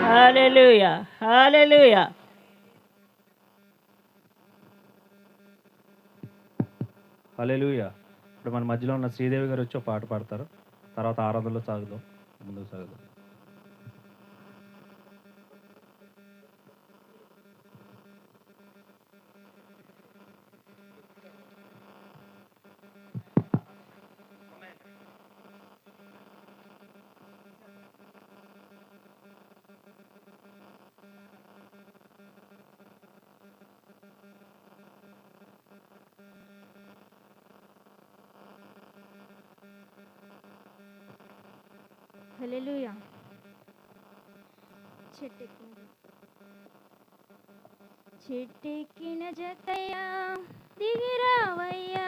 హల్లెలూయా, హల్లెలూయా. హల్లెలూయా. ఇప్పుడు మన మధ్యలో ఉన్న శ్రీదేవి గారు వచ్చి ఒక పాట పాడతారు. తర్వాత ఆరాధనలో సాగుదాం, ముందుకు సాగుదాం. హల్లెలూయా. చెట్టెక్కిన జతయ్యా దిగిరావయ్యా,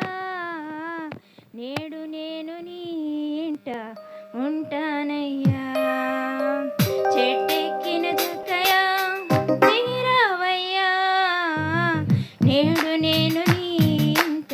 నేడు నేను నీ ఇంట ఉంటానయ్యా. చెట్టెక్కిన జతయ్యా దిగిరావయ్యా, నేడు నేను నీ ఇంట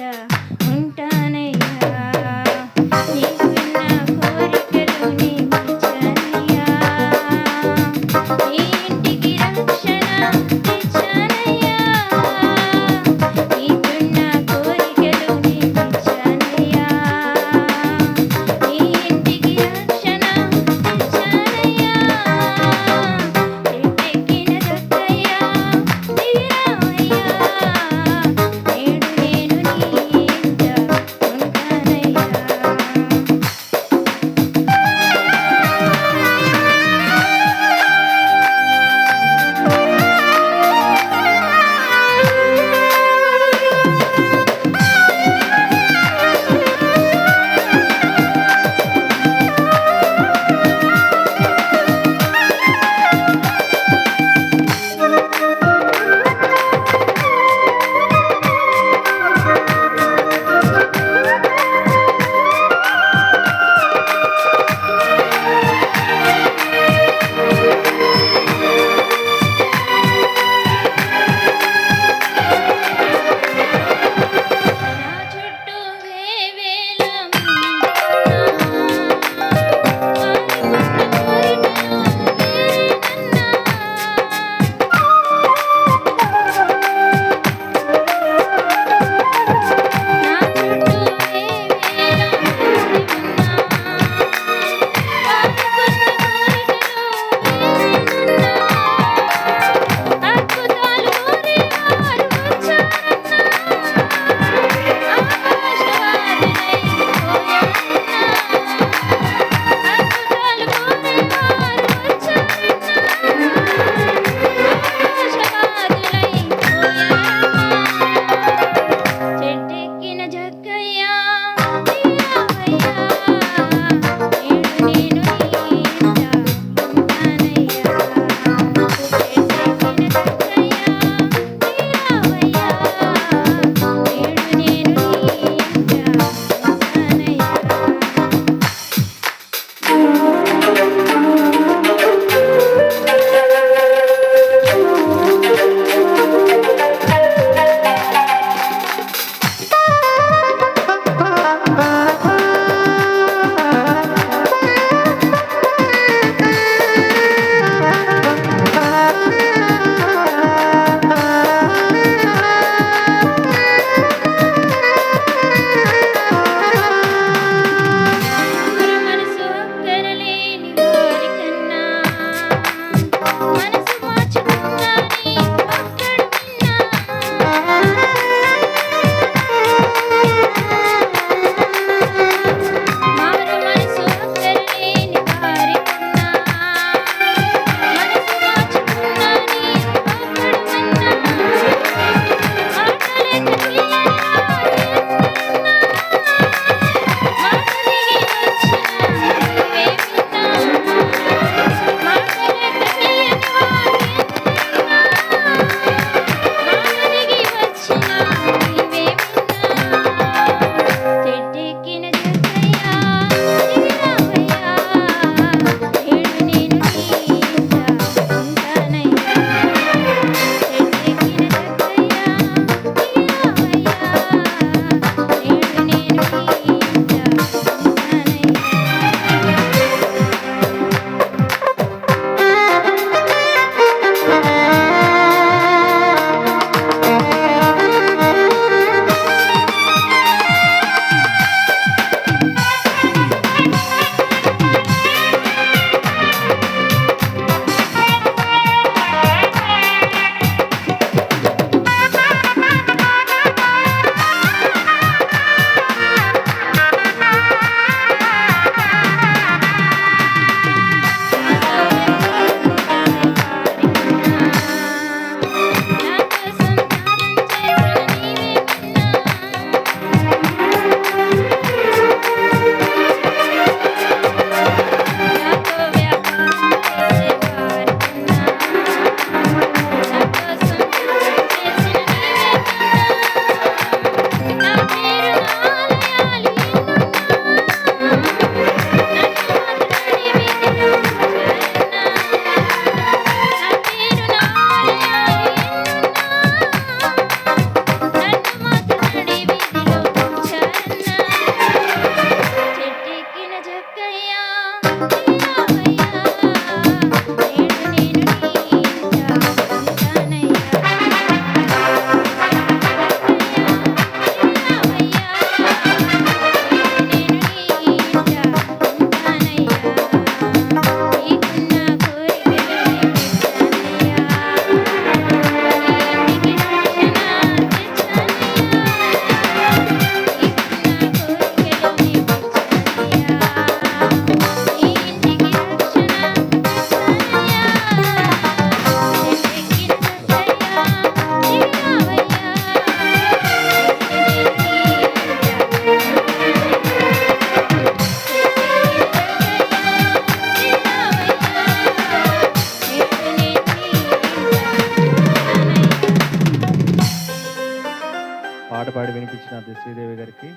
పాట పాడి వినిపించిన శ్రీదేవి గారికి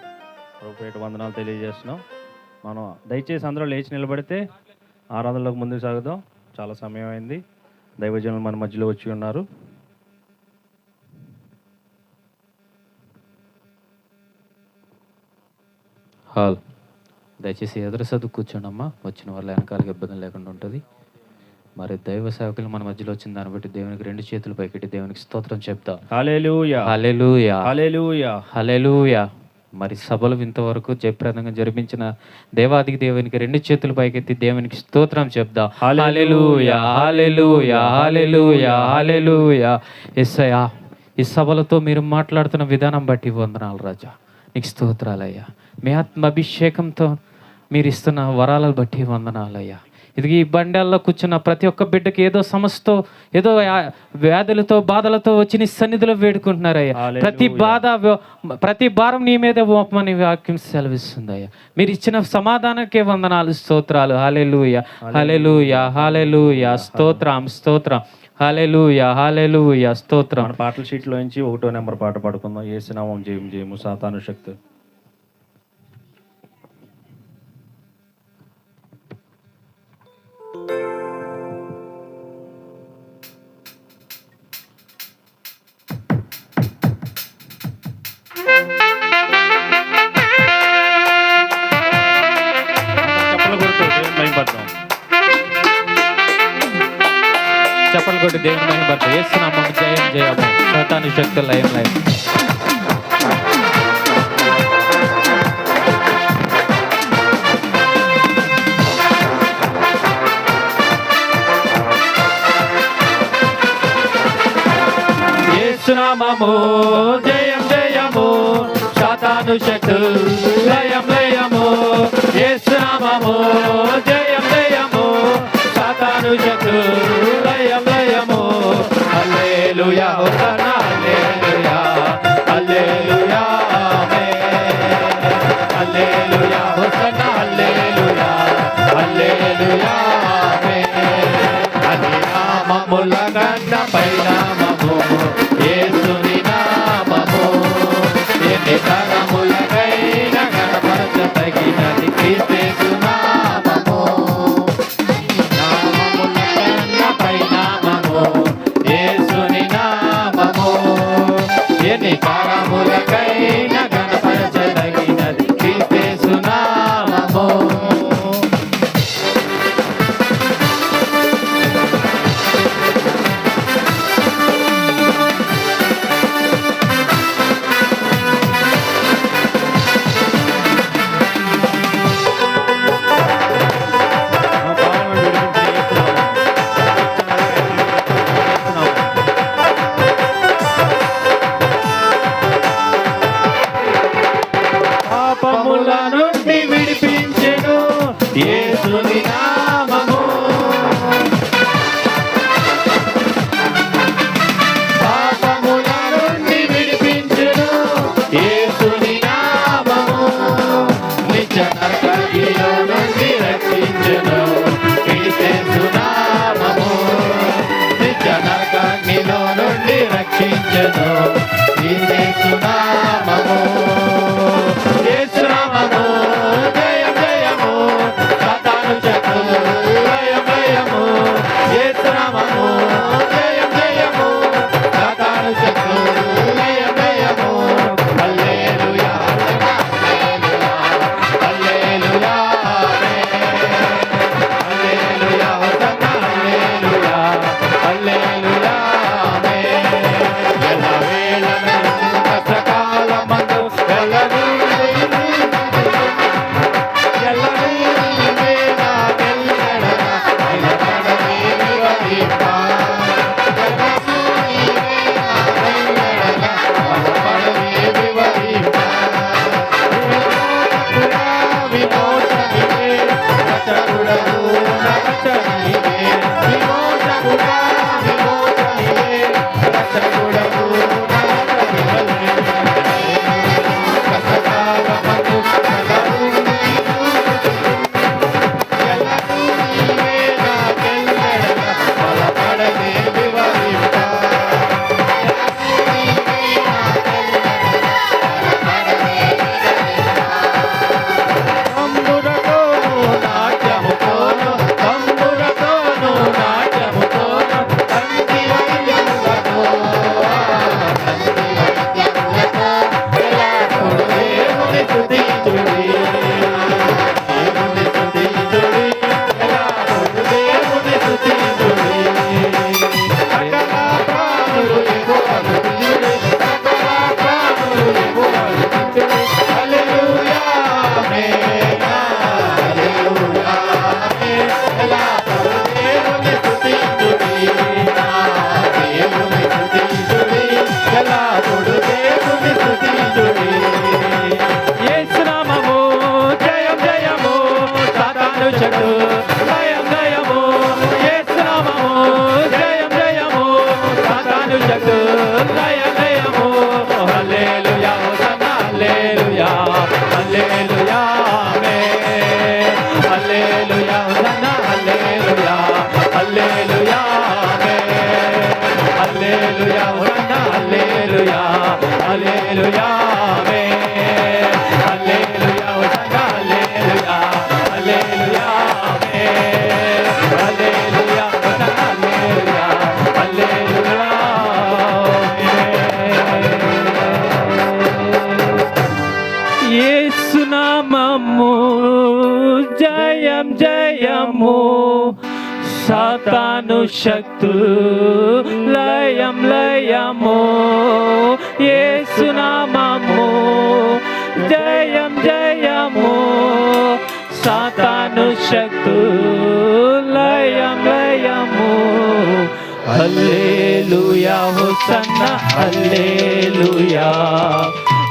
ప్రభుపేట వందనాలు తెలియజేస్తున్నాం. మనం దయచేసి అందరూ లేచి నిలబడితే ఆరాధనలోకి ముందుకు సాగుదాం. చాలా సమయం అయింది. దైవజనులు మన మధ్యలో వచ్చి ఉన్నారు. హాల్ దయచేసి ఎదురు సర్దు కూర్చోండమ్మా. వచ్చిన వాళ్ళ వెనకాలకి ఇబ్బంది లేకుండా ఉంటుంది. మరి దైవ సేవకులు మన మధ్యలో వచ్చిన దాన్ని బట్టి దేవునికి 2 చేతులు పైకెట్టి దేవునికి స్తోత్రం చెప్తా. హల్లెలూయా, హల్లెలూయా, హల్లెలూయా, హల్లెలూయా. మరి సభలు ఇంతవరకు జయప్రదంగా జరిపించిన దేవాదికి దేవునికి 2 చేతులు పైకెత్తి దేవునికి స్తోత్రం చెప్దా. హల్లెలూయా, హల్లెలూయా, హల్లెలూయా, హల్లెలూయా. యేసయ్యా, ఈ సభలతో మీరు మాట్లాడుతున్న విధానం బట్టి వందనాలు రాజా, నీకు స్తోత్రాలయ్యా. మీ ఆత్మ అభిషేకంతో మీరు ఇస్తున్న వరాలను బట్టి వందనాలయ్యా. ఇది ఈ బండాల్లో కూర్చున్న ప్రతి ఒక్క బిడ్డకి ఏదో సమస్యతో, ఏదో వ్యాధులతో, బాధలతో వచ్చి నీ సన్నిధిలో వేడుకుంటున్నారయ్యా. ప్రతి భారం నీ మీద మోపమని వాక్యం సెలవిస్తుందయ్యా. మీరు ఇచ్చిన సమాధానానికే వందనాలు, స్తోత్రాలు. హల్లెలూయా, హల్లెలూయా, హల్లెలూయా. స్తోత్రం, స్తోత్రం. హల్లెలూయా, హల్లెలూయా, స్తోత్రం. మన పాటల షీట్లో నుంచి 1వ నెంబర్ పాట పాడుకుందాం. యేసు నామం జయం జయము, సాతాను శక్తి. చప్పలు కొట్టి దేవుని మహిమపరచు. యేసు నామమున జయం జయము, సాతాను శక్తులు లయం లయం. యేసు నామము జయం జయము, సాతాను శక్తులు లయం లయము. యేసు నామము జయం జయము, సాతాను శక్తులు లయం లయము. హల్లెలూయా, హోసన్నా, హల్లెలూయా, హల్లెలూయా, ఆమేన్. హల్లెలూయా, హోసన్నా, హల్లెలూయా, హల్లెలూయా, ఆమేన్. అది నామముల కన్న పైనామము, యేసుని నామము. ఎన్ని తరములకైన గణపరచ తగినది క్రీస్తు నామము. నామముల కన్న పైనామము, యేసుని నామము. ఎన్ని తరములకైన గణపరచ తగినది క్రీస్తు నామము. పాపముల నుండి విడిపించెను యేసుని నామము. పాపముల నుండి విడిపించెను యేసుని నామము. నిత్య నరకాగ్నిలో నుండి రక్షించెను క్రీస్తు నామము. నిత్య నరకాగ్నిలో నుండి రక్షించెను క్రీస్తు నామము. యేసు నామము హల్లెలూయా ఆమేన్ హల్లెలూయా హోసన్నా హల్లెలూయా హల్లెలూయా ఆమేన్ హల్లెలూయా హోసన్నా హల్లెలూయా హల్లెలూయా ఆమేన్ యేసు నామము జయం జయము సాతాను శక్తులు లయం లయము యేసు నామము జయం జయము సాతాను శక్తులు లయం లయము హల్లెలూయా హోసన్నా హల్లెలూయా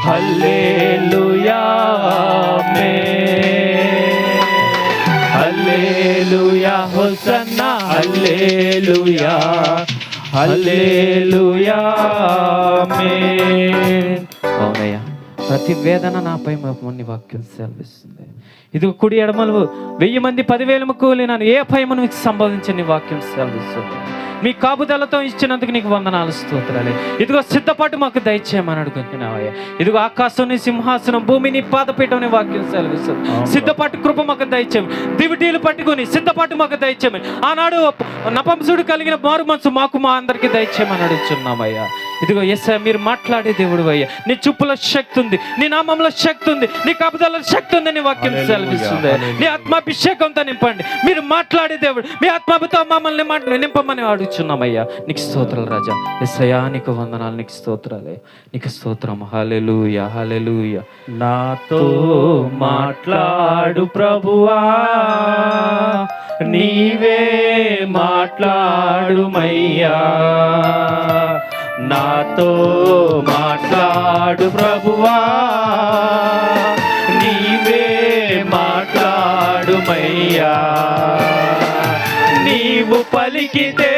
హల్లెలూయా ఆమేన్ హల్లెలూయా హోసన్నా హల్లెలూయా హల్లెలూయా ఆమేన్. అవునయ్యా, ప్రతి వేదన నాపై మోపమని వాక్యం సెలవిస్తుంది. ఇది కుడి ఎడమలు 1000 మంది 10,000 కూలినాను ఏ భయమును మీకు సంభవించని వాక్యం సెలవిస్తుంది. మీ కాపుదలతో ఇచ్చినందుకు నీకు వందనాలు స్తోత్రాలే. ఇదిగో సిద్ధపాటు మాకు దయచేయమని అడుగుతున్నావయ్యా. ఇదిగో ఆకాశం సింహాసనం భూమిని పాదపీఠం అనే వాక్యం సెలవిస్తుంది. సిద్ధపాటు కృప మాకు దయచేయమని, దివిటీలు పట్టుకుని సిద్ధపాటు మాకు దయచేయమని, ఆనాడు నపంసుడు కలిగిన మారు మనసు మాకు మా అందరికీ దయచేయమని అడుగుతున్నామయ్యా. ఇదిగో యేసయ్య, మీరు మాట్లాడే దేవుడు అయ్యా. నీ చూపులో శక్తి ఉంది, నీ నామంలో శక్తి ఉంది, నీ కాపుదలలో శక్తి ఉంది అని వాక్యం సెలవిస్తుంది. నీ ఆత్మాభిషేకంతో నింపండి. మీరు మాట్లాడే దేవుడు, మీ ఆత్మతో మమ్మల్ని నింపమని అడుగుతున్నామయ్యా. నీకు స్తోత్రాలు రాజా. యేసయ్యా, నీకు వందనాలు, నీకు స్తోత్రాలే, నీకు స్తోత్రం. హల్లెలూయా హల్లెలూయా. నాతో మాట్లాడు ప్రభువా, నీవే మాట్లాడుమయ్యా. నాతో మాట్లాడు ప్రభువా, నీవే మాట్లాడుమయ్యా. నీవు పలికితే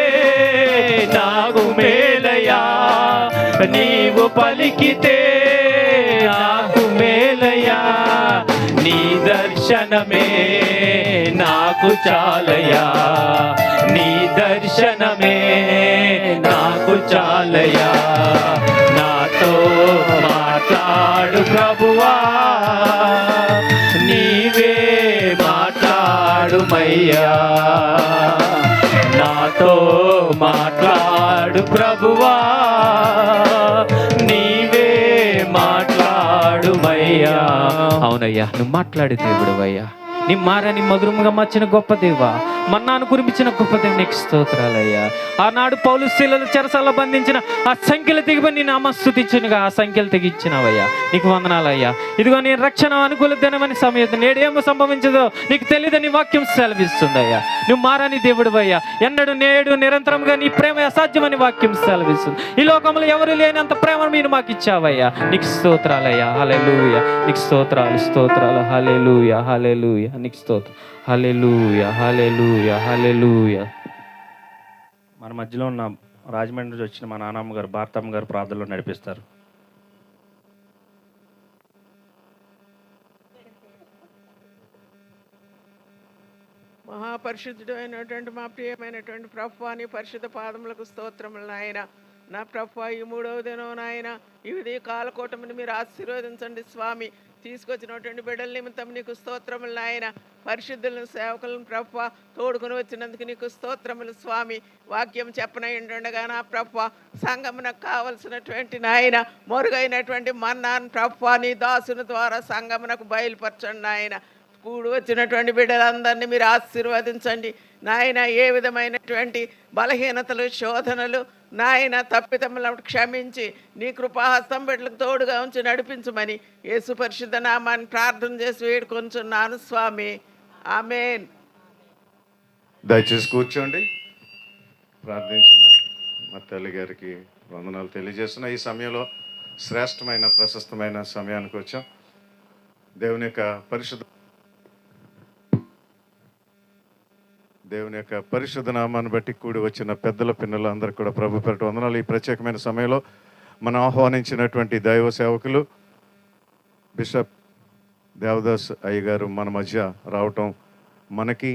నాకు మేలయా, నీవు పలికితే నాకు మేలయా. నీ దర్శనమే నాకు చాలయా, నీ దర్శనమే నాకు చాలయా. నాతో మాట్లాడు ప్రభువా, నీవే మాట్లాడుమయ్యా. నాతో మాట్లాడు ప్రభువా, నీవే మాట్లాడుమయ్యా. అవునయ్యా, నువ్వు మాట్లాడే దేవుడు అయ్యా. నీ మారని మధురముగా మార్చిన గొప్ప దేవా, మన్నాను కురిపించిన గొప్ప దేవు, నీకు స్తోత్రాలయ్యా. ఆనాడు పౌలు శీలలు చెరసాల్లో బంధించిన ఆ సంఖ్యలు తెగిపోయి నీ నామ స్తుతించునుగా ఆ సంఖ్యలు తెగించినావయ్యా. నీకు వందనాలయ్యా. ఇదిగో నీ రక్షణ అనుకూల దినమని సమయం నేడేమో సంభవించదో నీకు తెలియదని వాక్యం సెలవిస్తుందయ్యా. నువ్వు మారని దేవుడు అయ్యా. ఎన్నడు నేడు నిరంతరంగా నీ ప్రేమ అసాధ్యమని వాక్యం సెలవిస్తుంది. ఈ లోకంలో ఎవరు లేనంత ప్రేమ మీరు మాకు ఇచ్చావయ్యా. నీకు స్తోత్రాలయ్యా. హల్లెలూయా. నీకు స్తోత్రాలు స్తోత్రాలు. హల్లెలూయా హల్లెలూయా. నీకు స్తోత్రం. హల్లెలూయా హల్లెలూయా హల్లెలూయా. మన మధ్యలో ఉన్న రాజమండ్రి నుంచి వచ్చిన మా నాన్నమ్మ గారు, భారతమ్మ గారు ప్రార్థనలో నడిపిస్తారు. మహాపరిశుద్ధుడు అయినటువంటి మా ప్రియమైనటువంటి ప్రభువాని పరిశుద్ధ పాదములకు స్తోత్రములు నాయన. నా ప్రభు, ఈ 3వ దినం నాయన, ఇది కాలకూటమిని మీరు ఆశీర్వదించండి స్వామి. తీసుకొచ్చినటువంటి బిడ్డల నిమిత్తం నీకు స్తోత్రములు నాయన. పరిశుద్ధులను సేవకులను ప్రభు తోడుకుని వచ్చినందుకు నీకు స్తోత్రములు స్వామి. వాక్యం చెప్పనయ్యుండగా నా ప్రభు సంగమునకు కావలసినటువంటి నాయన మొరుగైనటువంటి మన్నాను ప్రభు నీ దాసుని ద్వారా సంగమునకు బయలుపరచండి నాయన. కూడి వచ్చినటువంటి బిడ్డలందరినీ మీరు ఆశీర్వదించండి నాయన. ఏ విధమైనటువంటి బలహీనతలు శోధనలు నాయన తప్పిదములను క్షమించి నీ కృపాహస్తం బిడ్డలకు తోడుగా ఉంచి నడిపించమని యేసు పరిశుద్ధ నామాన్ని ప్రార్థన చేసి వేడుకొంచున్నాను స్వామి. ఆమేన్. దయచేసి కూర్చోండి. ప్రార్థించిన మా తల్లి గారికి వందనాలు తెలియజేస్తున్నా. ఈ సమయంలో శ్రేష్టమైన ప్రశస్తమైన సమయానికి వచ్చాం. దేవుని యొక్క పరిశుద్ధ నామాన్ని బట్టి కూడి వచ్చిన పెద్దల పిన్నలు అందరికీ కూడా ప్రభు పేరిట వందనాలు. ఈ ప్రత్యేకమైన సమయంలో మనం ఆహ్వానించినటువంటి దైవ సేవకులు బిషప్ దేవదాస్ అయ్య గారు మన మధ్య రావటం మనకి,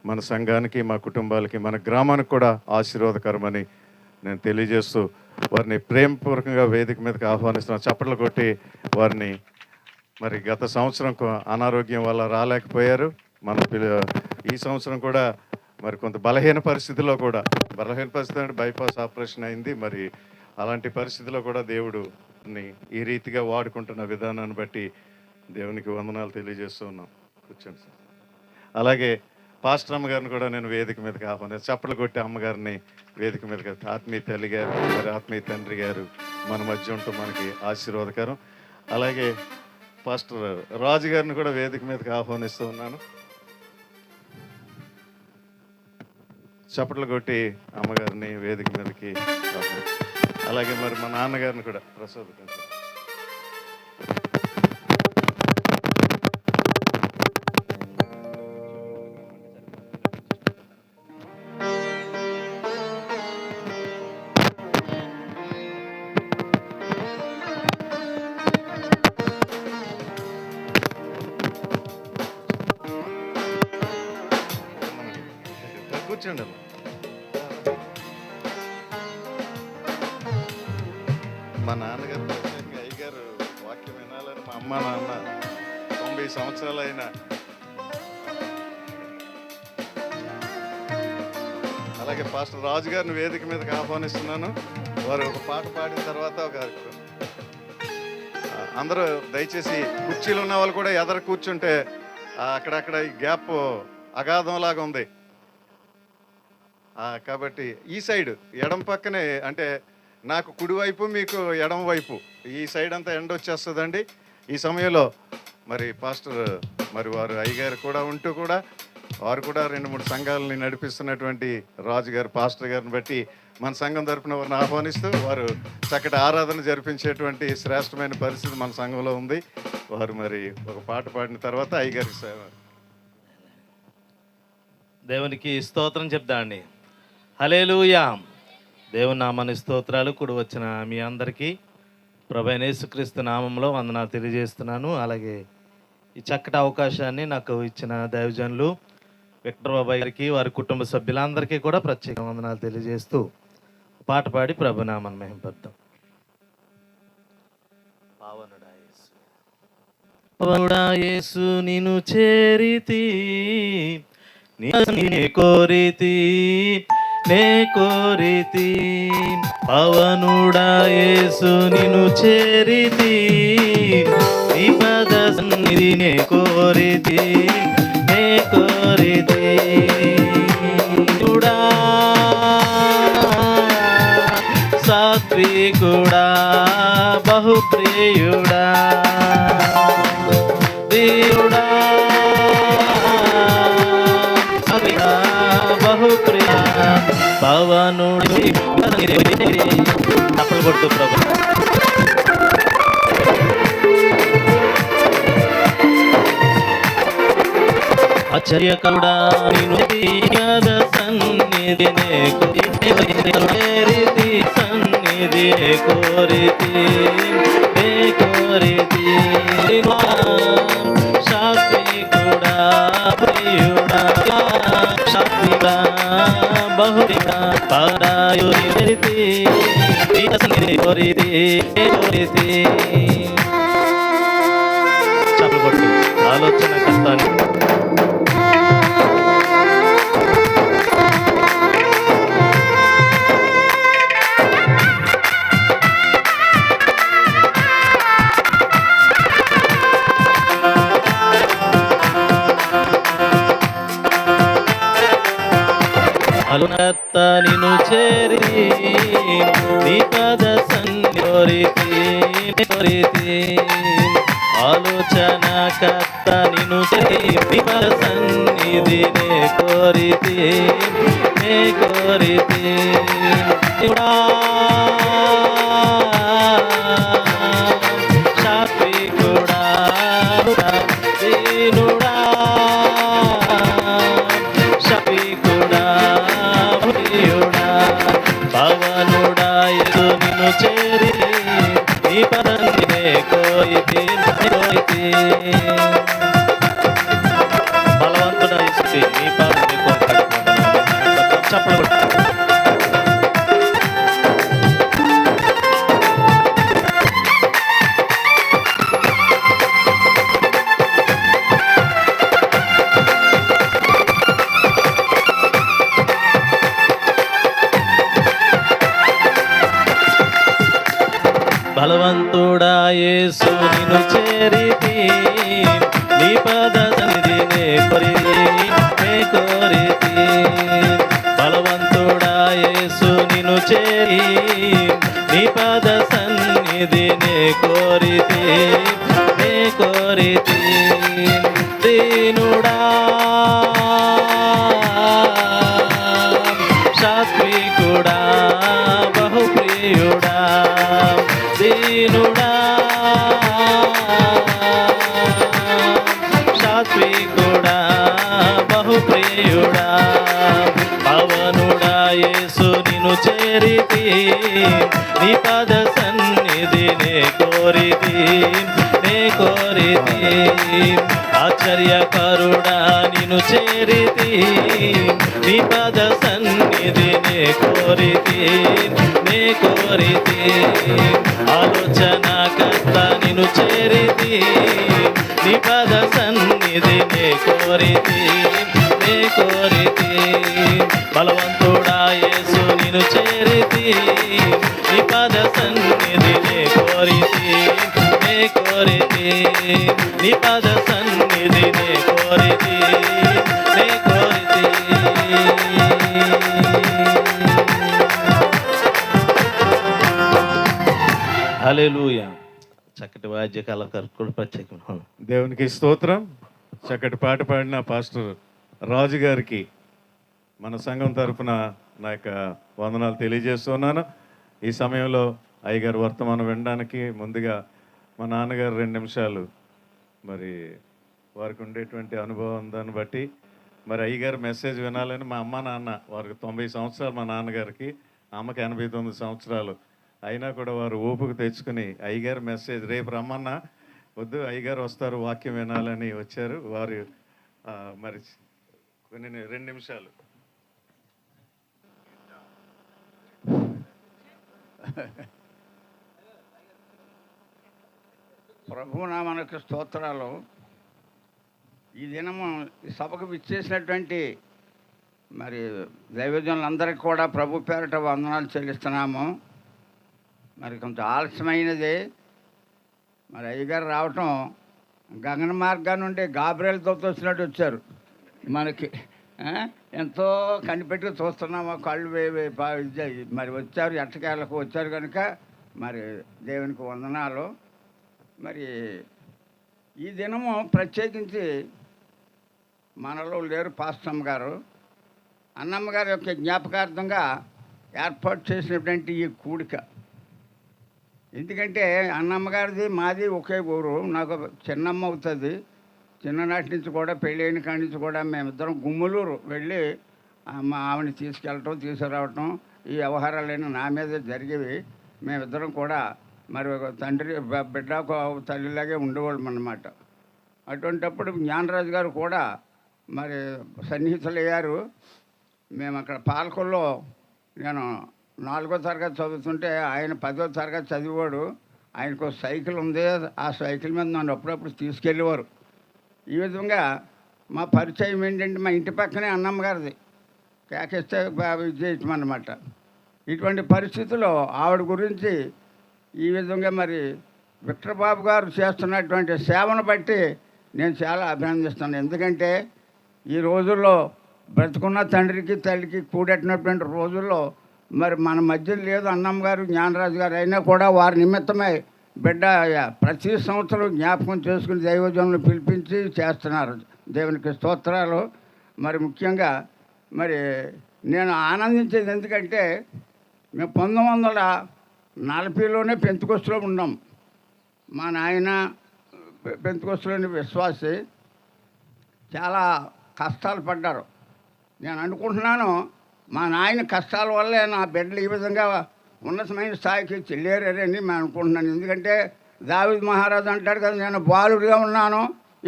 మన సంఘానికి, మా కుటుంబాలకి, మన గ్రామానికి కూడా ఆశీర్వాదకరమని నేను తెలియజేస్తూ వారిని ప్రేమపూర్వకంగా వేదిక మీదకి ఆహ్వానిస్తున్నాను. చప్పట్లు కొట్టి వారిని మరి గత సంవత్సరం అనారోగ్యం వల్ల రాలేకపోయారు. ఈ సంవత్సరం కూడా మరి కొంత బలహీన పరిస్థితి అంటే బైపాస్ ఆపరేషన్ అయింది. మరి అలాంటి పరిస్థితిలో కూడా దేవుడుని ఈ రీతిగా వాడుకుంటున్న విధానాన్ని బట్టి దేవునికి వందనాలు తెలియజేస్తూ ఉన్నాం. కూర్చోండి సార్. అలాగే పాస్టర్ అమ్మగారిని కూడా నేను వేదిక మీదకి ఆహ్వానిస్తాను. చప్పట్లు కొట్టి అమ్మగారిని వేదిక మీదకి, ఆత్మీయ తల్లి గారు మరి ఆత్మీయ తండ్రి గారు మన మధ్య ఉంటూ మనకి ఆశీర్వాదకరం. అలాగే పాస్టర్ రాజు గారిని కూడా వేదిక మీదకి ఆహ్వానిస్తూ ఉన్నాను. చప్పట్లు కొట్టి అమ్మగారిని వేదిక మీదకి. అలాగే మరి మా నాన్నగారిని కూడా ప్రసాద్ కొంచెం. కూర్చోండి. మా నాన్నగారు ప్రత్యేకంగా అయ్యగారు వాక్యం వినాలని మా అమ్మ నాన్న 90 సంవత్సరాలు అయినా. అలాగే పాస్టర్ రాజు గారిని వేదిక మీదకి ఆహ్వానిస్తున్నాను. వారు ఒక పాట పాడిన తర్వాత అందరూ దయచేసి కుర్చీలు ఉన్న వాళ్ళు కూడా ఎదర కూర్చుంటే అక్కడక్కడ ఈ గ్యాప్ అగాధంలాగా ఉంది. కాబట్టి ఈ సైడ్ ఎడం పక్కనే, అంటే నాకు కుడివైపు మీకు ఎడమ వైపు, ఈ సైడ్ అంతా ఎండ వచ్చేస్తుందండి. ఈ సమయంలో మరి పాస్టర్ మరి వారు అయ్యగారు కూడా ఉంటూ కూడా వారు కూడా 2-3 సంఘాలని నడిపిస్తున్నటువంటి రాజు గారు పాస్టర్ గారిని బట్టి మన సంఘం తరపున వారిని ఆహ్వానిస్తూ వారు చక్కటి ఆరాధన జరిపించేటువంటి శ్రేష్టమైన పరిస్థితి మన సంఘంలో ఉంది. వారు మరి ఒక పాట పాడిన తర్వాత అయ్యగారికి సేవ. దేవునికి స్తోత్రం చెప్తా అండి. హల్లెలూయా. దేవుని నామాని స్తోత్రాలు. కూడి వచ్చిన మీ అందరికీ ప్రభువైన యేసుక్రీస్తు నామంలో వందనాలు తెలియజేస్తున్నాను. అలాగే ఈ చక్కటి అవకాశాన్ని నాకు ఇచ్చిన దైవజనులు విక్టర్ బాబాయ్ గారికి, వారి కుటుంబ సభ్యులందరికీ కూడా ప్రత్యేక వందనాలు తెలియజేస్తూ పాట పాడి ప్రభునామాన్ని మహిమపడతాం. పావనుడా యేసు నిన్ను చేరితి, నే కోరితి పవనుడా యేసు నిన్ను చేరితి, నీ పద సన్నిధి నే కోరితి సాత్వికుడా బహుప్రియుడా దేవుడా బహుప్రియ పవనుడి తప్పలు కొడుతూ ప్రభు. ఆశ్చర్యకరుడా నిన్ను సన్నిధినే కోరితి శాస్త్రికుడా ప్రియుడా శాస్త్రిగా బహురిగా పారాయురితి కోరితి చప్పలు కొట్టు. ఆలోచన కష్టాన్ని అలునత్త నిన్ను చేరి నీ పద సన్నిధి ఆలోచన కర్త నిన్ను చేరి నీ పద సన్నిధినే కోరితి శాస్త్రికుడా దీనుడా పవనుడా యేసు నిన్ను చేరి నీ పదన్నినే కోరితి బలవంతుడా యేసు నీ పదన్ని కోరుకుంటున్నాను. చప్పలు యేసు నిన్ను చేరితి నీ పాద సన్నిధినే కోరితి బలవంతుడా యేసు నిన్ను చేరి నీ పాద సన్నిధినే కోరితి దీనుడా సాత్వికుడా బహుప్రియుడా దీనుడా సాత్వికుడా బహుప్రియుడా పవనుడా యేసు నిన్ను చేరితి నీ పాద సన్నిధినే కోరితి ఆశ్చర్యకరుడా నిన్ను చేరితి నీ పాద సన్నిధినే కోరితి ఆలోచనకర్త నిన్ను చేరితి నీ పాద సన్నిధినే కోరితి బలవంతుడా యేసు నిన్ను చేరితి నీ పాద సన్నిధినే కోరితి నీ పాద సన్నిధినే కోరితి హల్లెలూయా. చక్కటి వాద్య కళాకారులకు కూడా ప్రత్యేకమైన దేవునికి స్తోత్రం. చక్కటి పాట పాడిన పాస్టర్ రాజు గారికి మన సంఘం తరఫున నా యొక్క వందనాలు తెలియజేస్తున్నాను. ఈ సమయంలో అయ్యగారు వర్తమానం వినడానికి ముందుగా మా నాన్నగారు 2 నిమిషాలు మరి వారికి ఉండేటువంటి అనుభవం దాన్ని బట్టి మరి అయ్యగారు మెసేజ్ వినాలని మా అమ్మ నాన్న వారికి 90 సంవత్సరాలు, మా నాన్నగారికి అమ్మకి 89 సంవత్సరాలు అయినా కూడా వారు ఓపిక తెచ్చుకుని అయ్యగారు మెసేజ్ రేపు రమ్మన్నా వద్దు అయ్యగారు వస్తారు వాక్యం వినాలని వచ్చారు. వారు మరి కొన్ని 2 నిమిషాలు ప్రభునామానికి స్తోత్రాలు. ఈ దినము ఈ సభకు విచ్చేసినటువంటి మరి దైవజనులందరికీ కూడా ప్రభు పేరట వందనాలు చెల్లిస్తున్నాము. మరి కొంచెం ఆలస్యమైనది. మరి అయ్యగారు రావటం గగన మార్గం నుండి గాబ్రియల్తో వచ్చినట్టు వచ్చారు. మనకి ఎంతో కనిపెట్టి చూస్తున్నాము, కళ్ళు మరి వచ్చారు, ఎట్టకేళ్ళకు వచ్చారు కనుక మరి దేవునికి వందనాలు. మరి ఈ దినము ప్రత్యేకించి మనలో లేరు పాస్టమ్ గారు, అన్నమ్మ గారి యొక్క జ్ఞాపకార్థంగా ఏర్పాటు చేసినటువంటి ఈ కూడిక. ఎందుకంటే అన్నమ్మ గారిది మాది ఒకే ఊరు, నాకు చిన్నమ్మ అవుతుంది. చిన్ననాటి నుంచి కూడా పెళ్ళైన కాడి నుంచి కూడా మేమిద్దరం గుమ్మలూరు వెళ్ళి మా ఆవిడని తీసుకెళ్ళటం తీసుకురావటం ఈ వ్యవహారాలైనా నా మీదే జరిగేవి. మేమిద్దరం కూడా మరి ఒక తండ్రి బిడ్డ తల్లిలాగే ఉండేవాళ్ళం అన్నమాట. అటువంటిప్పుడు జ్ఞానరాజు గారు కూడా మరి సన్నిహితులయ్యారు. మేము అక్కడ పాలకొల్లో నేను 4వ తరగతి చదువుతుంటే ఆయన 10వ తరగతి చదివాడు. ఆయనకు సైకిల్ ఉంది, ఆ సైకిల్ మీద నన్ను అప్పుడప్పుడు తీసుకెళ్ళేవారు. ఈ విధంగా మా పరిచయం ఏంటంటే మా ఇంటి పక్కనే అన్నమ్మ గారిది, కేకేస్తే విజయటం అన్నమాట. ఇటువంటి పరిస్థితుల్లో ఆవిడ గురించి ఈ విధంగా మరి విక్టర్ బాబు గారు చేస్తున్నటువంటి సేవను బట్టి నేను చాలా అభినందిస్తాను. ఎందుకంటే ఈ రోజుల్లో బ్రతుకున్న తండ్రికి తల్లికి కూడెట్టినటువంటి రోజుల్లో మరి మన మధ్య లేదు అన్నమ్మ గారు జ్ఞానరాజు గారు, అయినా కూడా వారి నిమిత్తమై బిడ్డ ప్రతి సంవత్సరం జ్ఞాపకం చేసుకుని దైవజనులు పిలిపించి చేస్తున్నారు. దేవునికి స్తోత్రాలు. మరి ముఖ్యంగా మరి నేను ఆనందించేది ఎందుకంటే మేము 1940లోనే పెంతుకొస్తులో ఉన్నాం. మా నాయన పెంతుకొస్తులోని విశ్వాసి, చాలా కష్టాలు పడ్డారు. నేను అనుకుంటున్నాను మా నాయన కష్టాల వల్లే నా బిడ్డలు ఈ విధంగా ఉన్నతమైన స్థాయికి చెల్లేరని నేను అనుకుంటున్నాను. ఎందుకంటే దావీదు మహారాజు అంటాడు కదా, నేను బాలుడిగా ఉన్నాను,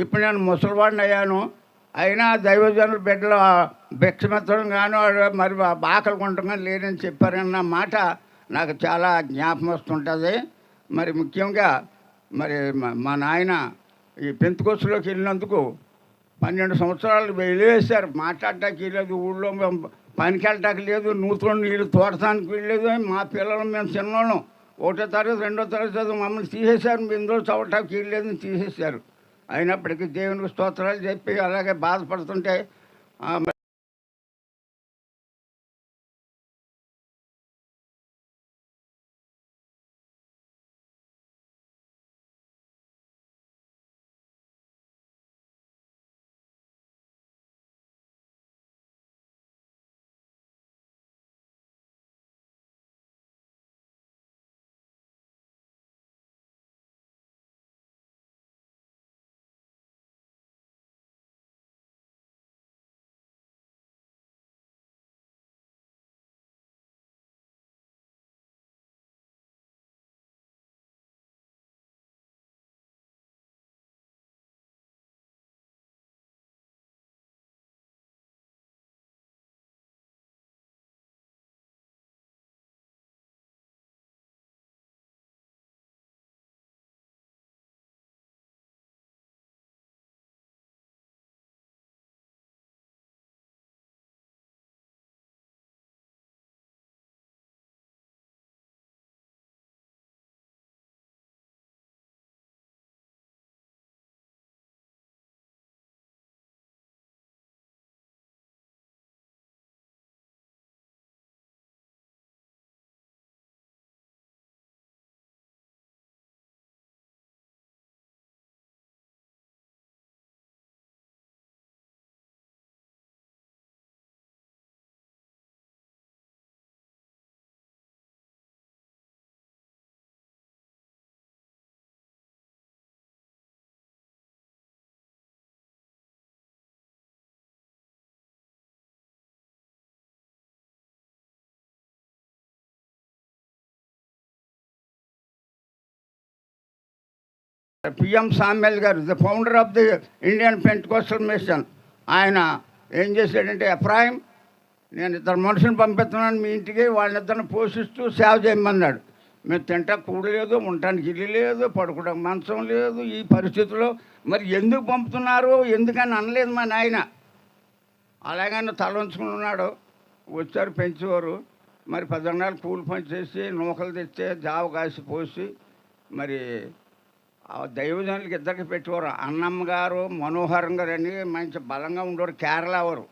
ఇప్పుడు నేను ముసలివాడిని అయ్యాను, అయినా దైవజనుల బిడ్డలు భిక్షమెత్తడం గాను మరి బాకలు కొంటం కానీ లేదని చెప్పారన్న మాట నాకు చాలా జ్ఞాపకం వస్తుంటుంది. మరి ముఖ్యంగా మరి మా నాయన ఈ పెంతుకొస్తులోకి వెళ్ళినందుకు 12 సంవత్సరాలు వెళ్ళేసారు. మాట్లాడటానికి లేదు, ఊళ్ళో పనికి వెళ్ళటానికి లేదు, నూతులు నీళ్ళు తోడటానికి వెళ్ళలేదు. మా పిల్లలు మేము చిన్నోళ్ళం ఒకటో తరగతి 2వ తరగతి చదువు మమ్మల్ని తీసేశారు, మీ ఇందులో చదవటానికి వీల్లేదని తీసేశారు. అయినప్పటికీ దేవునికి స్తోత్రాలు చెప్పి అలాగే బాధపడుతుంటే PM Samuel garu, the founder of the Indian Pentecostal Mission, ఆయన ఏం చేశాడంటే, ఎఫ్రాయిం నేను 2 మనుషులను పంపిస్తున్నాను మీ ఇంటికి, వాళ్ళనిద్దరిని పోషిస్తూ సేవ చేయమన్నాడు. మేము తింటా కూడు లేదు, ఉండటానికి ఇల్లు లేదు, పడుకోవడానికి మంచం లేదు. ఈ పరిస్థితుల్లో మరి ఎందుకు పంపుతున్నారు ఎందుకని అనలేదు మా నాయన. అలాగని తల ఉంచుకుని ఉన్నాడు. వచ్చారు పెంచేవారు, మరి 10 అన్నాలు కూలి పని చేసి నూకలు తెచ్చే జావ కాసి పోసి మరి దైవజనులకి ఇద్దరికి పెట్టేవారు. అన్నమ్మ గారు, మనోహరం గారు అని మంచి బలంగా ఉండేవారు, కేరళ వారు.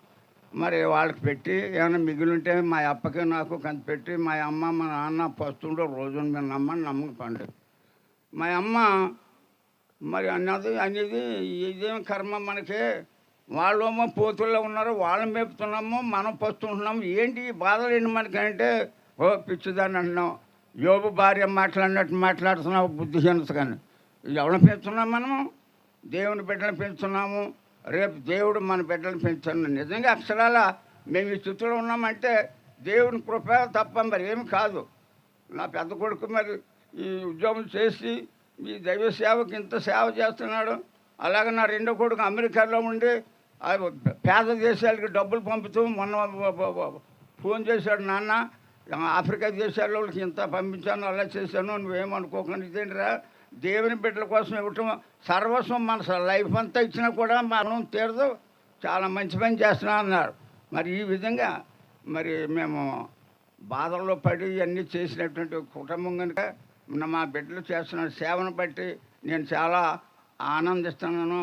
మరి వాళ్ళకి పెట్టి ఏమైనా మిగిలింటే మా అప్పకి నాకు కంత పెట్టి మా అమ్మ మా నాన్న పస్తుండే రోజు మీరు నమ్మని నమ్మకండి. మా అమ్మ మరి అనేది ఇదేం కర్మ మనకి, వాళ్ళేమో పోతుల్లో ఉన్నారు, వాళ్ళని మేపుతున్నాము, మనం పస్తుంటున్నాము, ఏంటి ఈ బాధలు ఏంటి మనకి అంటే, ఓ పిచ్చిదాన్ని అంటున్నాం, యోబు భార్య మాట్లాడినట్టు మాట్లాడుతున్నావు బుద్ధిహీనత. కానీ ఎవరిని పెంచుతున్నాం మనము? దేవుని బిడ్డలను పెంచుతున్నాము. రేపు దేవుడు మన బిడ్డలను పెంచుతున్నాం. నిజంగా అక్షరాల మేము ఈ స్థితిలో ఉన్నామంటే దేవుని కృప తప్ప మరి ఏమి కాదు. నా పెద్ద కొడుకు మరి ఈ ఉద్యోగం చేసి ఈ దైవ సేవకి ఇంత సేవ చేస్తున్నాడు. అలాగే నా 2వ కొడుకు అమెరికాలో ఉండి పేద దేశాలకి డబ్బులు పంపుతూ మొన్న ఫోన్ చేశాడు, నాన్న ఆఫ్రికా దేశాల్లో వాళ్ళకి ఇంత పంపించాను, అలా చేశాను, నువ్వేమనుకోకుండా. ఇదేంటిరా, దేవుని బిడ్డల కోసం ఇవ్వటం సర్వస్వం, మన లైఫ్ అంతా ఇచ్చినా కూడా మనం తీరదు, చాలా మంచి పని చేస్తున్నాం అన్నారు. మరి ఈ విధంగా మరి మేము బాధల్లో పడి అన్నీ చేసినటువంటి కుటుంబం కనుక మా బిడ్డలు చేస్తున్న సేవను బట్టి నేను చాలా ఆనందిస్తున్నాను,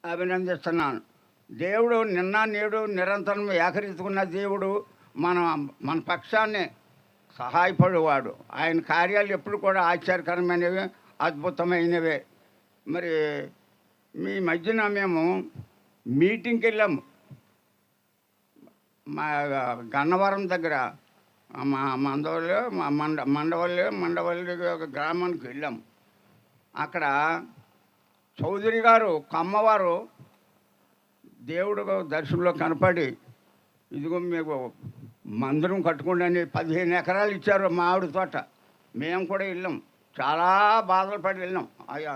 అభినందిస్తున్నాను. దేవుడు నిన్న నేడు నిరంతరం ఏకరీతుకున్న దేవుడు మన పక్షాన్ని సహాయపడేవాడు. ఆయన కార్యాలు ఎప్పుడు కూడా ఆశ్చర్యకరమైనవి, అద్భుతమైనవే. మరి మీ మధ్యన మేము మీటింగ్కి వెళ్ళాము, మా గన్నవరం దగ్గర మా మండవల్లి గ్రామానికి వెళ్ళాము. అక్కడ చౌదరి గారు కమ్మవారు దేవుడు దర్శనంలో కనపడి, ఇదిగో మీకు మందిరం కట్టుకోండి అని 15 ఎకరాలు ఇచ్చారు మా ఆవిడ తోట. మేము కూడా వెళ్ళాం, చాలా బాధలు పడి వెళ్ళాం. అయ్యా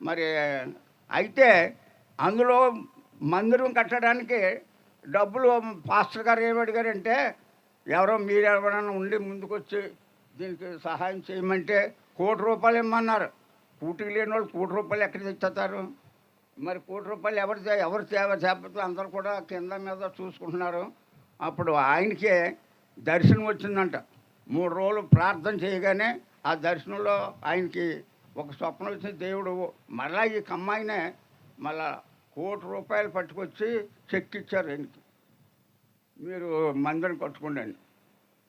మరి అయితే అందులో మందిరం కట్టడానికి డబ్బులు పాస్టర్ గారు ఏమడిగారంటే, ఎవరో మీరు ఎవరైనా ఉండి ముందుకు వచ్చి దీనికి సహాయం చేయమంటే ₹1,00,00,000 ఇమ్మన్నారు. కూటికి లేని వాళ్ళు ₹1,00,00,000 ఎక్కడ తెచ్చేస్తారు? మరి ₹1,00,00,000 ఎవరు చేపడితే అందరూ కూడా కింద మీద చూసుకుంటున్నారు. అప్పుడు ఆయనకే దర్శనం వచ్చిందంట. 3 రోజులు ప్రార్థన చేయగానే ఆ దర్శనంలో ఆయనకి ఒక స్వప్నం వచ్చిన దేవుడు మళ్ళా ఈ కమ్మాయినే మళ్ళా ₹1,00,00,000 పట్టుకొచ్చి చెక్ ఇచ్చారు ఆయనకి, మీరు మందిరం కట్టుకోండి.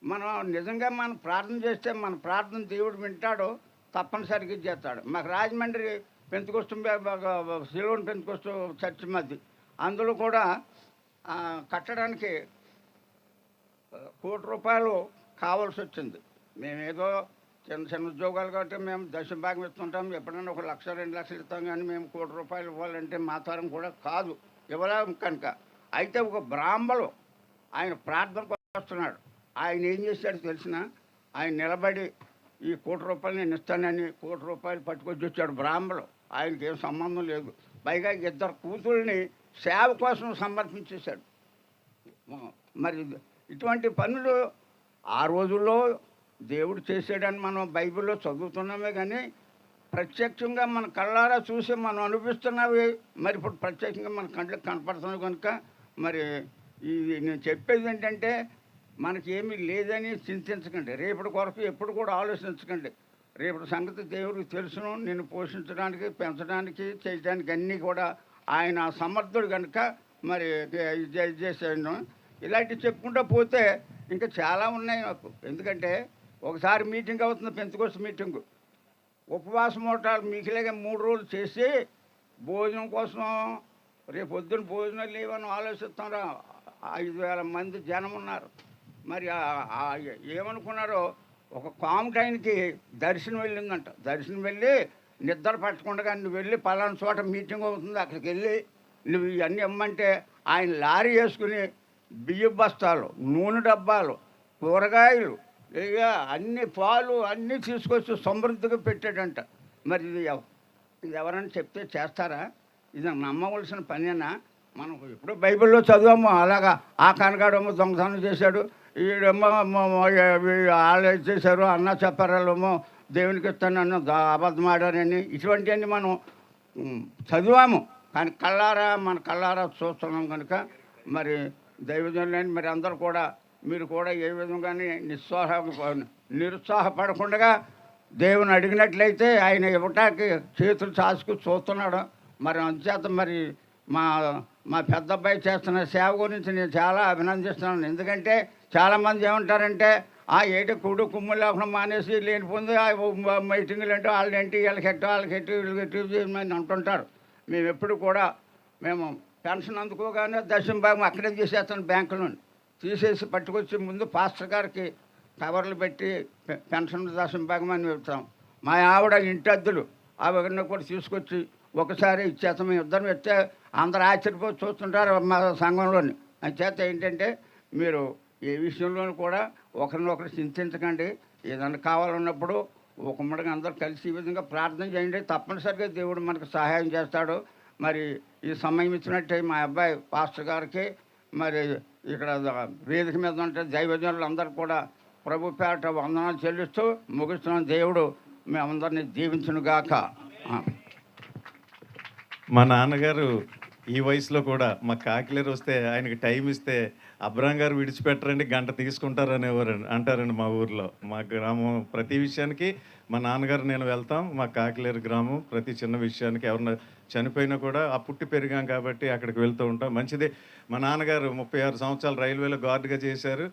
మనం నిజంగా మనం ప్రార్థన చేస్తే మన ప్రార్థన దేవుడు వింటాడు, తప్పనిసరిగా చేస్తాడు. మాకు రాజమండ్రి పెంతుకొస్తు సిలోన్ పెంతుకొస్తు చర్చి మధ్య అందులో కూడా కట్టడానికి ₹1,00,00,000 కావాల్సి వచ్చింది. మేమేదో చిన్న చిన్న ఉద్యోగాలు కాబట్టి మేము దశభాగం ఇస్తుంటాం, ఎప్పుడైనా 1,00,000 2 లక్షలు ఇస్తాం, కానీ మేము ₹1,00,00,000 ఇవ్వాలంటే మా తరం కూడా కాదు, ఇవ్వలేము కనుక. అయితే ఒక బ్రాహ్మలు ఆయన ప్రార్థనకు వస్తున్నాడు. ఆయన ఏం చేశాడు తెలిసిన, ఆయన నిలబడి ఈ ₹1,00,00,000 నేను ఇస్తానని ₹1,00,00,000 పట్టుకొచ్చి వచ్చాడు బ్రాహ్మలు. ఆయనకి ఏం సంబంధం లేదు. పైగా 2 కూతుల్ని సేవ కోసం సమర్పించేశాడు. మరి ఇటువంటి పనులు ఆ రోజుల్లో దేవుడు చేసాడని మనం బైబిల్లో చదువుతున్నామే, కానీ ప్రత్యక్షంగా మన కళ్ళారా చూసి మనం అనిపిస్తున్నవి మరి ఇప్పుడు ప్రత్యక్షంగా మన కంట్లోకి కనపడుతున్నాయి. కనుక మరి ఇది నేను చెప్పేది ఏంటంటే, మనకి ఏమీ లేదని చింతించకండి, రేపటి కొరకు ఎప్పుడు కూడా ఆలోచించకండి. రేపటి సంగతి దేవుడికి తెలుసును, నిన్ను పోషించడానికి, పెంచడానికి, చేయడానికి అన్నీ కూడా ఆయన సమర్థుడు కనుక మరి చేసాను. ఇలాంటివి చెప్పుకుంటూ పోతే ఇంకా చాలా ఉన్నాయి నాకు. ఎందుకంటే ఒకసారి మీటింగ్ అవుతుంది, పెంతుకొస్తు మీటింగు, ఉపవాసం మోటాలు మీకులేగా 3 రోజులు చేసి భోజనం కోసం రేపు పొద్దున భోజనం లేవని ఆలోచిస్తారా. 5,000 మంది జనం ఉన్నారు. మరి ఏమనుకున్నారో, ఒక కాముటైన్కి దర్శనం వెళ్ళిందంట. దర్శనం వెళ్ళి నిద్ర పట్టకుండా నువ్వు వెళ్ళి పలానా చోట మీటింగ్ అవుతుంది, అక్కడికి వెళ్ళి నువ్వు ఇవన్నీ ఇమ్మంటే ఆయన లారీ వేసుకుని బియ్యం బస్తాలు, నూనె డబ్బాలు, కూరగాయలు, ఇక అన్ని పాలు అన్నీ తీసుకొచ్చి సమృద్ధిగా పెట్టాడంట. మరి ఇది ఎవరైనా చెప్తే చేస్తారా? ఇది నమ్మవలసిన పనేనా? మనం ఇప్పుడు బైబిల్లో చదివాము, అలాగా ఆ కనగాడేమో దొంగతనం చేశాడు, ఈడేమో వాళ్ళు చేశారు, అన్న చెప్పారేమో దేవునికి ఇస్తానన్న అబద్ధం ఆడారని, ఇటువంటివన్నీ మనం చదివాము. కానీ మన కళ్ళారా చూస్తున్నాం కనుక మరి దైవజనులని మరి అందరూ కూడా మీరు కూడా ఏ విధంగానే నిరుత్సాహపడకుండా దేవుని అడిగినట్లయితే ఆయన ఇవ్వటానికి చేతులు చాసుకు చూస్తున్నాడు. మరి అందుచేత మరి మా పెద్ద అబ్బాయి చేస్తున్న సేవ గురించి నేను చాలా అభినందిస్తున్నాను. ఎందుకంటే చాలామంది ఏమంటారంటే, ఏటి కుడు కుమ్ము లేకుండా మానేసి లేనిపోంది మీటింగులు అంటే వాళ్ళేంటి వాళ్ళకి ఎట్టి అంటుంటారు. మేము ఎప్పుడు కూడా మేము పెన్షన్ అందుకోగానే దశమ భాగం అక్కడే తీసేస్తాను, బ్యాంకులో తీసేసి పట్టుకొచ్చి ముందు పాస్టర్ గారికి కవర్లు పెట్టి పెన్షన్ దశమ భాగం అని చెప్తాం. మా ఆవిడ ఇంటి అద్దెలు అవన్నీ కూడా తీసుకొచ్చి ఒకసారి ఇచ్చేస్తాం. మేము ఇద్దరం ఇస్తే అందరూ ఆశ్చర్యపోయి చూస్తుంటారు మా సంఘంలోని. చేత ఏంటంటే, మీరు ఏ విషయంలోనూ కూడా ఒకరినొకరు చింతించకండి. ఏదన్నా కావాలన్నప్పుడు ఒక ఉమ్మడిగా అందరూ కలిసి ఈ విధంగా ప్రార్థన చేయండి, తప్పనిసరిగా దేవుడు మనకు సహాయం చేస్తాడు. మరి ఈ సమయం ఇచ్చినట్టే మా అబ్బాయి పాస్టర్ గారికి మరి ఇక్కడ వేదిక మీద ఉంటే దైవజనులు అందరూ కూడా ప్రభు పేరట వందనాలు చెల్లిస్తూ ముగిస్తున్నాం. దేవుడు మేమందరినీ దీవించునుగాక. మా నాన్నగారు ఈ వయసులో కూడా మా కాకిలేరు వస్తే ఆయనకి టైం ఇస్తే అబ్రాం గారు విడిచిపెట్టరండి, గంట తీసుకుంటారనేవారు అంటారండి మా ఊర్లో. మా గ్రామం ప్రతి విషయానికి మా నాన్నగారు నేను వెళ్తాం. మా కాకిలేరు గ్రామం ప్రతి చిన్న విషయానికి ఎవరన్నా చనిపోయినా కూడా ఆ పుట్టి పెరిగాం కాబట్టి అక్కడికి వెళ్తూ ఉంటాం. మంచిది. మా నాన్నగారు 36 సంవత్సరాలు రైల్వేలో గార్డుగా చేశారు.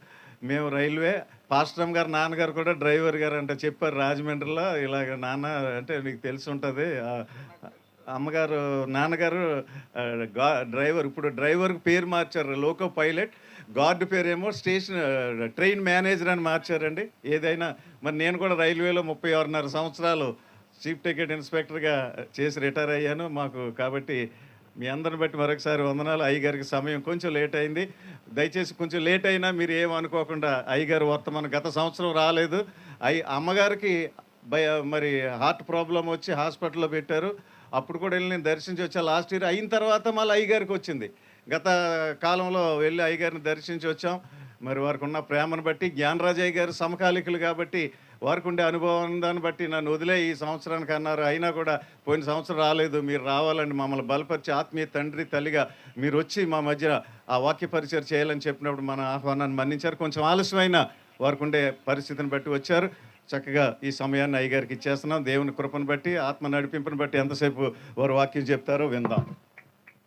మేము రైల్వే, పాస్టరమ్ గారు నాన్నగారు కూడా డ్రైవర్ గారు అంటే చెప్పారు రాజమండ్రిలో, ఇలాగ నాన్న అంటే నీకు తెలిసి ఉంటుంది, అమ్మగారు నాన్నగారు డ్రైవర్, ఇప్పుడు డ్రైవర్కి పేరు మార్చారు, లోకో పైలట్, గార్డు పేరేమో స్టేషన్ ట్రైన్ మేనేజర్ అని మార్చారండి. ఏదైనా మరి నేను కూడా రైల్వేలో 36.5 సంవత్సరాలు చీఫ్ టికెట్ ఇన్స్పెక్టర్గా చేసి రిటైర్ అయ్యాను. మాకు కాబట్టి మీ అందరిని బట్టి మరొకసారి వందనాలు. అయ్యగారికి సమయం కొంచెం లేట్ అయింది, దయచేసి కొంచెం లేట్ అయినా మీరు ఏమనుకోకుండా. అయ్యగారు వర్తమానం గత సంవత్సరం రాలేదు. అమ్మగారికి మరి హార్ట్ ప్రాబ్లం వచ్చి హాస్పిటల్లో పెట్టారు. అప్పుడు కూడా వెళ్ళి నేను దర్శించి వచ్చా. లాస్ట్ ఇయర్ అయిన తర్వాత మళ్ళీ అయ్యగారికి వచ్చింది. గత కాలంలో వెళ్ళి అయ్యగారిని దర్శించి వచ్చాం. మరి వారికి ఉన్న ప్రేమను బట్టి, జ్ఞానరాజయ్య గారు సమకాలికులు కాబట్టి వారికి ఉండే అనుభవం దాన్ని బట్టి నన్ను వదిలే ఈ సంవత్సరానికి అన్నారు. అయినా కూడా పోయిన సంవత్సరం రాలేదు, మీరు రావాలని మమ్మల్ని బలపరిచి ఆత్మీయ తండ్రి తల్లిగా మీరు వచ్చి మా మధ్య ఆ వాక్య పరిచయం చేయాలని చెప్పినప్పుడు మన ఆహ్వానాన్ని మన్నించారు. కొంచెం ఆలస్యమైన వారికి ఉండే పరిస్థితిని బట్టి వచ్చారు. చక్కగా ఈ సమయాన్ని అయ్యగారికి ఇచ్చేస్తున్నాం. దేవుని కృపను బట్టి, ఆత్మ నడిపింపుని బట్టి ఎంతసేపు వారు వాక్యం చెప్తారో విందాం.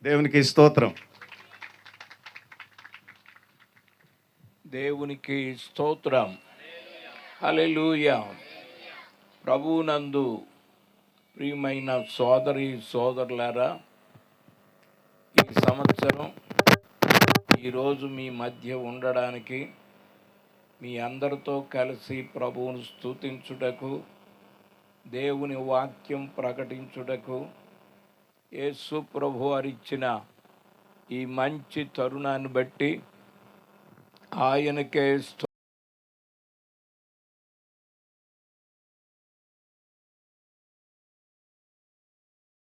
దేవునికి స్తోత్రం. దేవునికి స్తోత్రం. హల్లెలూయా. ప్రభువునందు ప్రియమైన సోదరి సోదరులారా, ఈ సంవత్సరం ఈరోజు మీ మధ్య ఉండడానికి, మీ అందరితో కలిసి ప్రభువును స్తుతించుటకు, దేవుని వాక్యం ప్రకటించుటకు యేసు ప్రభు వారిచ్చిన ఈ మంచి తరుణాన్ని బట్టి ఆయనకే